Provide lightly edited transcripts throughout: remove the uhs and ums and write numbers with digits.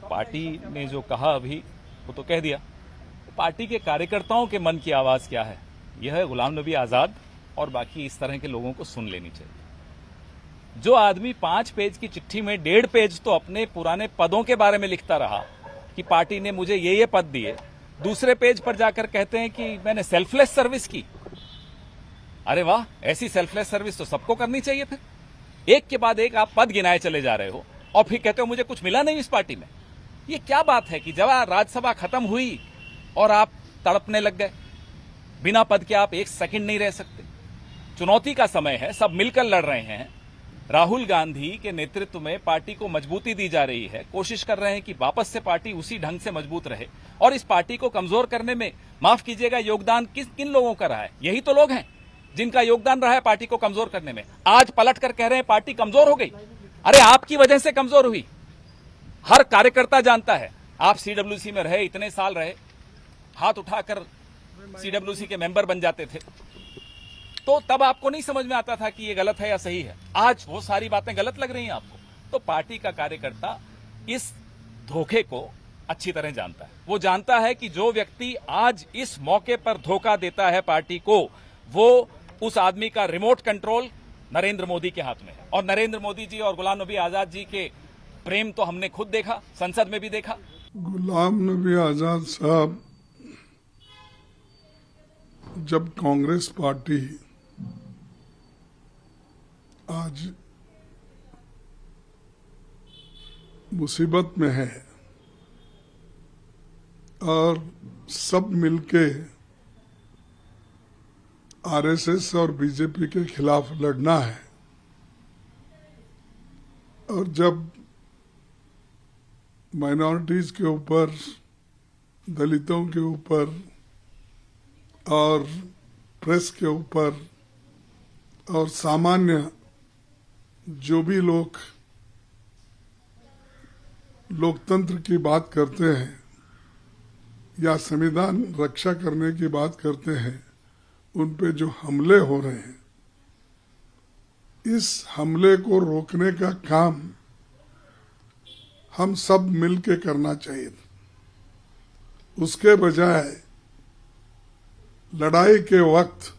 Party ने जो कहा अभी वो तो कह दिया। पार्टी के कार्यकर्ताओं के मन की आवाज क्या है, यह है गुलाम नबी आजाद और बाकी इस तरह के लोगों को सुन लेनी चाहिए। जो आदमी 5 पेज की चिट्ठी में 1.5 पेज तो अपने पुराने पदों के बारे में लिखता रहा कि पार्टी ने मुझे ये पद दिए, दूसरे पेज पर जाकर कहते हैं कि मैंने सेल्फलेस सर्विस की। अरे वाह, ऐसी सेल्फलेस सर्विस तो सबको करनी चाहिए। फिर एक के बाद एक आप पद गिनाए चले जा रहे हो और फिर कहते हो मुझे कुछ मिला नहीं इस पार्टी में। ये क्या बात है कि जब राज्यसभा खत्म हुई और आप तड़पने लग गए। बिना पद के आप एक सेकंड नहीं रह सकते। चुनौती का समय है, सब मिलकर लड़ रहे हैं। राहुल गांधी के नेतृत्व में पार्टी को मजबूती दी जा रही है। कोशिश कर रहे हैं कि वापस से पार्टी उसी ढंग से मजबूत रहे। और इस पार्टी को कमजोर करने में, माफ कीजिएगा, योगदान किन लोगों का रहा है? यही तो लोग हैं जिनका योगदान रहा है पार्टी को कमजोर करने में। आज पलट कर कह रहे हैं पार्टी कमजोर हो गई। अरे आपकी वजह से कमजोर हुई। हर कार्यकर्ता जानता है। आप सीडब्ल्यूसी में रहे, इतने साल रहे, हाथ उठाकर सीडब्ल्यूसी के मेंबर बन जाते थे, तो तब आपको नहीं समझ में आता था कि ये गलत है या सही है। आज वो सारी बातें गलत लग रही हैं आपको। तो पार्टी का कार्यकर्ता इस धोखे को अच्छी तरह जानता है। वो जानता है कि जो व्यक्ति आज इस मौके पर धोखा देता है पार्टी को, वो उस आदमी का रिमोट कंट्रोल नरेंद्र मोदी के हाथ में है। और नरेंद्र मोदी जी और गुलाम नबी आजाद जी के प्रेम तो हमने खुद देखा, संसद में भी देखा। गुलाम नबी आजाद साहब जब कांग्रेस पार्टी आज मुसीबत में है और सब मिलके आरएसएस और बीजेपी के खिलाफ लड़ना है, और जब माइनॉरिटीज के ऊपर, दलितों के ऊपर और प्रेस के ऊपर और सामान्य जो भी लोग लोकतंत्र की बात करते हैं या संविधान रक्षा करने की बात करते हैं, उन पे जो हमले हो रहे हैं, इस हमले को रोकने का काम हम सब मिलके करना चाहिए। उसके बजाय लड़ाई के वक्त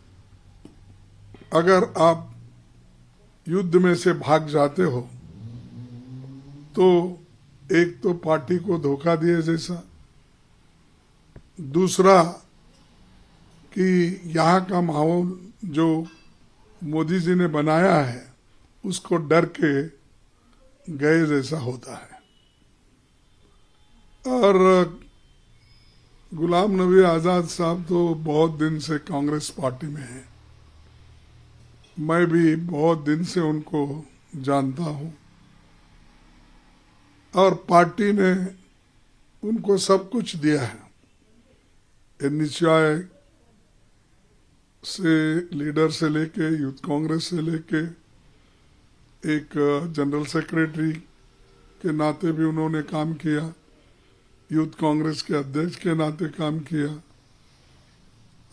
अगर आप युद्ध में से भाग जाते हो तो एक तो पार्टी को धोखा दिए जैसा, दूसरा कि यहाँ का माहौल जो मोदी जी ने बनाया है उसको डर के गए जैसा होता है। और गुलाम नबी आजाद साहब तो बहुत दिन से कांग्रेस पार्टी में हैं। मैं भी बहुत दिन से उनको जानता हूं और पार्टी ने उनको सब कुछ दिया है। एनएसयूआई से लीडर से लेके, यूथ कांग्रेस से लेके, एक जनरल सेक्रेटरी के नाते भी उन्होंने काम किया, यूथ कांग्रेस के अध्यक्ष के नाते काम किया,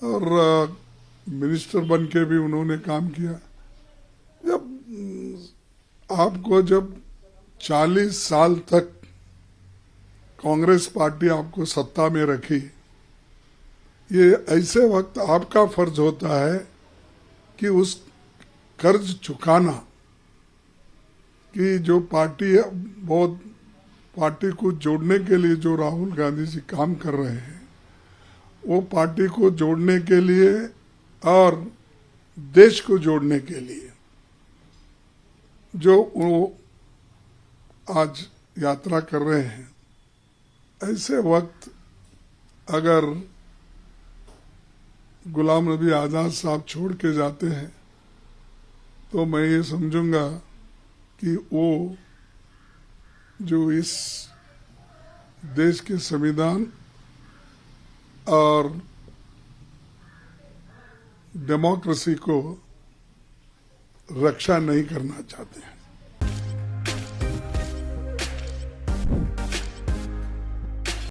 और मिनिस्टर बन के भी उन्होंने काम किया। जब 40 साल तक कांग्रेस पार्टी आपको सत्ता में रखी, ये ऐसे वक्त आपका फर्ज होता है कि उस कर्ज चुकाना, कि जो पार्टी को जोड़ने के लिए जो राहुल गांधी जी काम कर रहे हैं, वो पार्टी को जोड़ने के लिए और देश को जोड़ने के लिए जो वो आज यात्रा कर रहे हैं, ऐसे वक्त अगर गुलाम नबी आजाद साहब छोड़ के जाते हैं तो मैं ये समझूंगा कि वो जो इस देश के संविधान और डेमोक्रेसी को रक्षा नहीं करना चाहते हैं।